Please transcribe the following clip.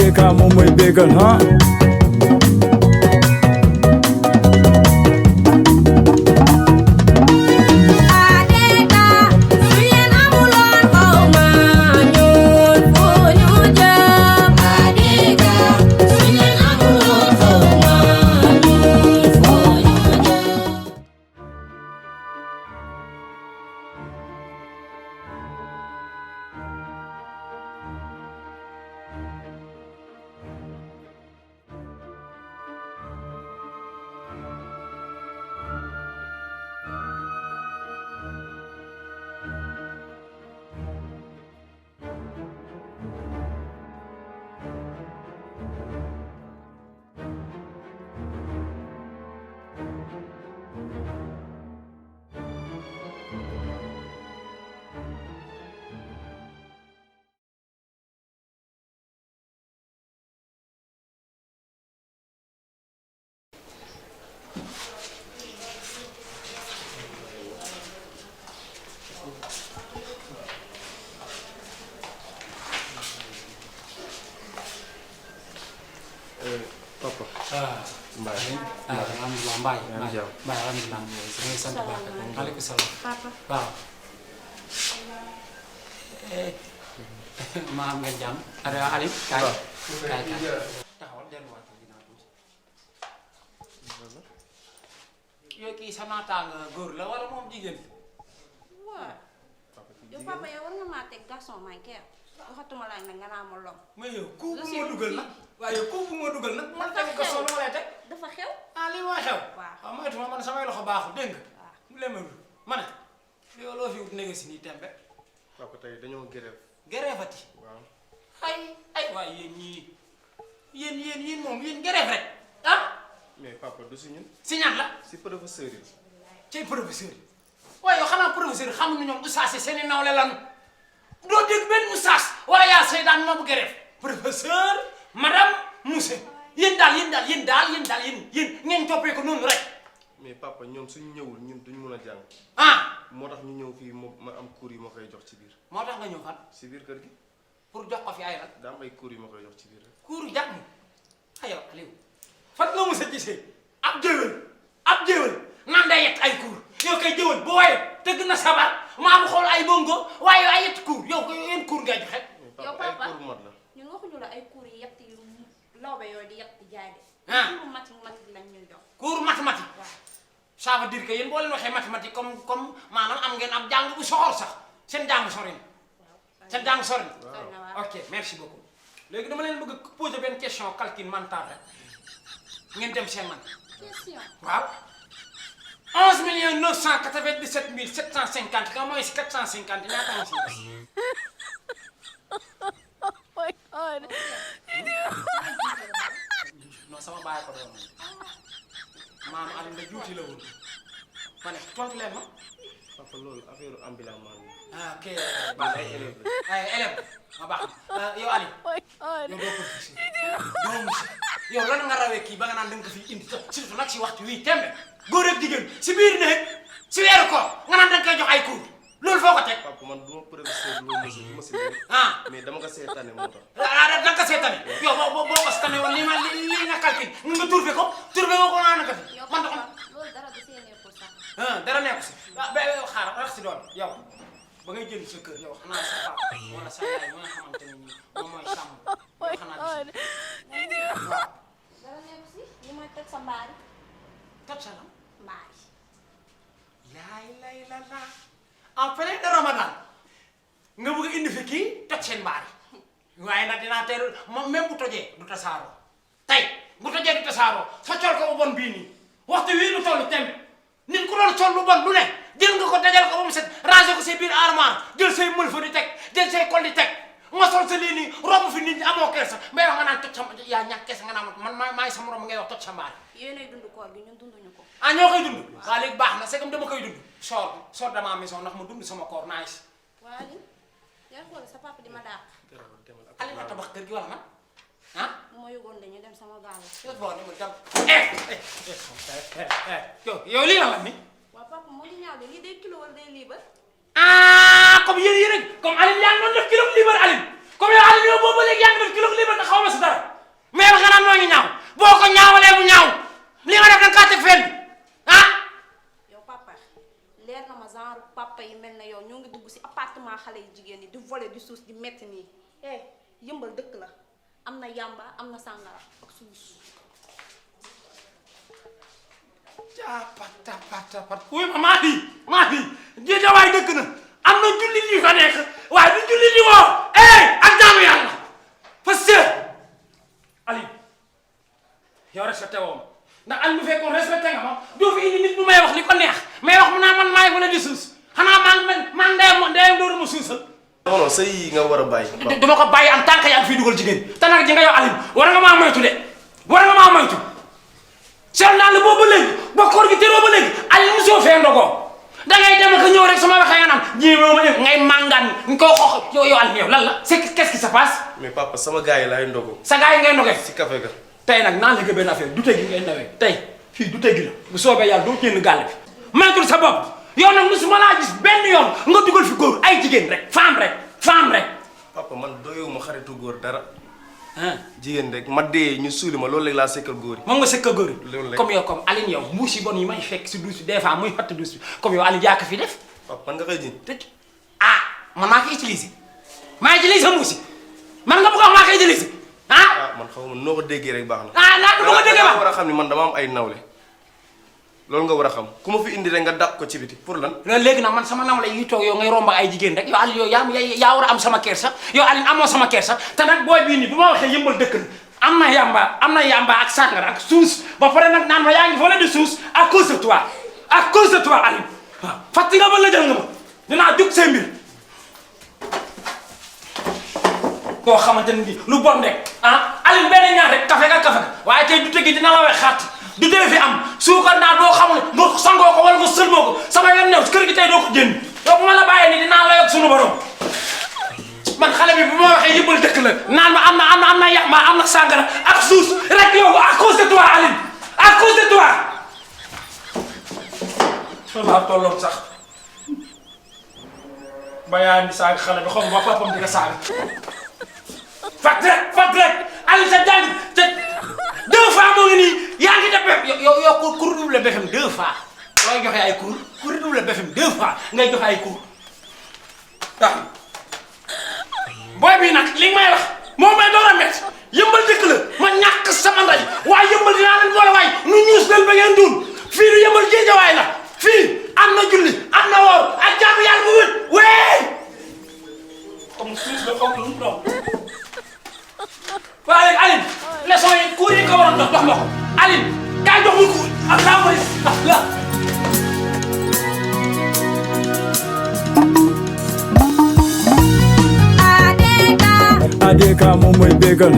ADK moom mooy bégal ah. Papa. Mbaye. Alhamdulillah Mbaye. Mbaye alhamdulillah. Saya sant baax. Waaleykum salaam. Papa. Waaw. Ma am ngeen jàmm. Aliou kaay. Kaay taxawal delluwaat ginnaaw tuuti. Yow kii sa naataanga góor la wala moom jigéen. Waaw. Yow papa yow war nga maa teg garçon manqué waxatuma laaj nag nga naa ma lom. Mais yow ku bu ma dugal nag. waaye yow ku bu ma dugal nag man tamit garçon la ma lay teg. dafa xew. Ah lii moo xew. waaw waaw moytu man samay loxo baaxul dégg nga. waaw mu lemul ma ne. yow loo fi wut négocie nii tembe. Papa tey dañoo grève. Grève-ati. Waaw. ay waaye yéen ñii yéen moom yéen grève rek ah. Mais papa du si ñun. si ñan la. Si professeur yi. cay professeur yi. waaye yow xanaa professeur yi xamuñu ñoom oustaz yi seen i nawle lan doo dégg benn oustaz wala yaa seydaan ma bu grève. professeur madame monsieur yéen daal ngeen toppee ko noonu rek. Mais papa ñoom suñ ñëwul ñun duñ mën a jàng. ah moo tax ñu ñëw fii ma am cours yi ma koy jox ci biir. moo tax nga ñëw fan Si biir kër gi. pour jox ko fi ay lan. daa am ay cours yi ma koy jox ci biir rek. kuuru jàpp ni aywa Aliou fan nga mos a gisee ab jéwél naan day yett ay kuur yow kay jéwél bu waaye tëgg na sabar maa mu xool ay bongo waaye ay yett kuur yow yéen kuur ngay joxe. Mais yow papa ay papa cours mat la. ñun waxuñu la ay cours yi yett yu lawbe yooyu di yett di jaay de. Ah. cours mathématique lañ ñuy jox. kuur mathématique waaw. ça veut dire que yéen boo leen waxee mathématique comme maanaam am ngeen am jàng bu soxor sax seen jàng sori na seen jàng sori na. sori na waaw. ok merci beaucoup léegi dama leen bëgg a poser benn question calcul mental rek ngeen dem seen man. question. waaw 11 997 750 nga mooy si 450 ñaata nga si des. non sama baay ko doon maam Aliou la juuti la woon ma ne tontu leen ma. Papa loolu affaire ambulant maa ngi. ah ok. Man ay élèves la. ay élève ma baax yow Aliou yow doo professeur doo monsieur yow lan nga rawee kii ba nga naan da nga ko fi indi surtout nag si waxtu wii tembe góor ak jigéen si biir néeg si weeru koor nga naan da nga koy jox ay cours loolu foo ko teg. Papa man du ma professeur loolu mosu du ma si dégg. ah Mais dama ko seetaane moo tax. da nga ko seetane yow boo ko seetane woon lii nga calcul nga turbe ko ko naa naka fi yow man papa loolu dara du see nekkul sax. dara nekku si waaw ba xaaral rax si doon yow ba ngay jënd sa kër yow xanaa sa papa wala sa yaay ma nga xamante ne nii moom mooy sàmm yow xanaa waaw dara nekku si li mooy teg sa mbaari. toj sa lam mbaari. lay la en plein de Ramadan nga bëgg indi fi kii toj seen mbaar yi waaye nag dinaa teel moom même bu tojee du tasaaroo tey bu tojee du tasaaroo sa col ko bu bon bii nii waxtu wii lu tollu tembe nit ku doon col lu bon lu ne jël nga ko dajal ko ba mu set ranger ko say biir armoire jël say mël fa di teg jël say kol di teg nga sol sa lii nii romb fi nit ñi amoo kersa mbay wax nga naan toj sa yaa ñàkk kersa nga naan man maay sa morom ngay wax toj sa mbaar yéenay dund koor gi ñun dunduñu ko. ah ñoo koy dund waaw léegi baax na c'est comme dama koy dund soor dama maison ndax ma dund sama koor nice waa Aliou yaa xool sa papa di ma dàq. Aliou ma tabax kër gi wala man ah bu ma yëgoon dañu dem sama gaal. bon ni mu dem yow lii la ni waa papa moo di ñaaw de lii day kilo wala day liibar. ah comme yéen rek comme Aliou yaa ngi doon def kilo liibar Aliou comme yow Aliou yow boobu ba léegi yaa ngi def kilo lii ba nga xaw ma si dara mais wax nga naan moo ngi ñaaw boo ko ñaawalee mu ñaaw li nga def da nga kaa teg fenn ah. yow papa leer na ma genre papa yi mel na yow ñoo ngi dugg si appartement xale yu jigéen ñi di voler di suus di metti nii yëmbal dëkk la am na yamba am na sàngara ak suus. pat wuy ma maa fi Géejawaay dëkk na am na jullit yi fa nekk waaye du jullit yi woo ak jaamu yàlla parce que Aliou yow respecté woo ma ndax Aliou bu fekkoon respecté nga ma doo fi indi nit bu may wax li ko neex may wax mu naa man maay wala di suus xanaa man ndeyam dooru ma suusal. non non sëy nga war a bàyyi. duma ko bàyyi en tant que yaa ngi fiy dugal jigéen te nag ji nga yow Aliou war nga maa moytu de war nga maa moytu. seetlu naa la boobu ba léegi ba koor gi teroo ba léegi Aliou mosoo fee ndogoo dangay dem ak ñëw rek sama waxee nga naan ji ma ngay màngaan ñu koy xoox yow Aliou yow lan la c'est qu'est-ce qui se passe. mais papa sama gars yi laay ndogo. sa gars yi ngay ndogee. si café ga. tey nag naa la gën benn affaire du tey gi ngay ndawee tey fii du tey gi la bu soobee yàlla doo génn gàll bi. maytul sa bopp yow nag mosuma laa gis benn yoon nga dugal fi góor ay jigéen rek femme rek. papa man doyewuma xaritu góor dara. jigéen rek ma dee ñu suuli ma loolu léegi laa sekkal góor yi. moom nga sekkal góor yi. loolu comme yow comme Aline yow mbuus yi bon yi may fekk si douche bi des fois muy fatt douche bi comme yow Aline yaa ko fi def. papa man nga koy ji. Man maa ko utilisé maa utilisé mbuus yi man nga bëgg a wax maa ko utilisé man xaw ma noo ko déggee rek baax na. naa du ma ko déggee baax war a xam ni man dama am ay nawle loolu nga war a xam ku ma fi indi rek nga dàq ko ci biti pour lan. léegi nag man sama nawle yi toog yow ngay romb ay jigéen rek yow Aliou yow yaa war a am sama kersa yow Aliou amoo sama kersa te nag booy bii nii bu ma waxee yëmbal dëkk na am na yamba ak sàngara ak suus ba pare nag naan ma yaa ngi fa di suus à cause de toi Aliou waaw fàttali nga ba la jël nga ma dinaa jóg seen mbir koo xamante ne bii lu bon rek Aliou benn ñaar rek kafe ga waaye tey du tegi dina la wex xaat du dee fi am suukar naa doo xamul nga sangoo ko wala nga sëlmoo ko sama yoon new kër gi tey doo ko génn yow bu ma la bàyyee ni dinaa la yokk sunu borom man xale bi bu ma waxee yëppal dëkk la naan ma am na yàmba am na sàngara ak suus rek yow à cause de toi Aliou à cause de toi loolu laa tolloon sax ba yaa di saaga xale bi xaw ma papam di nga saaga fat rek Aliou sa jàng te 2 fois moo ngi nii yaa ngi def yow cours double BFM 2 fois looy joxe ay cours double BFM 2 fois ngay joxe ay cours waaw booy bi nag li nga may wax moo may door a métti yëmbal dëkk la ma ñàkk sama ndey waaye yëmbal dinaa leen boole waay nu ñuus leen ba ngeen dul fii du yëmbal Géejawaay la fii am na julli am na woor ak jaamu yàlla bu wét wéy comme suus la comme lu mu doon waaye Aliou leçon yi cours yi nga waroon jox ma ko Aliou kaay jox ma cours ak laa mooy la ADK moom mooy bégal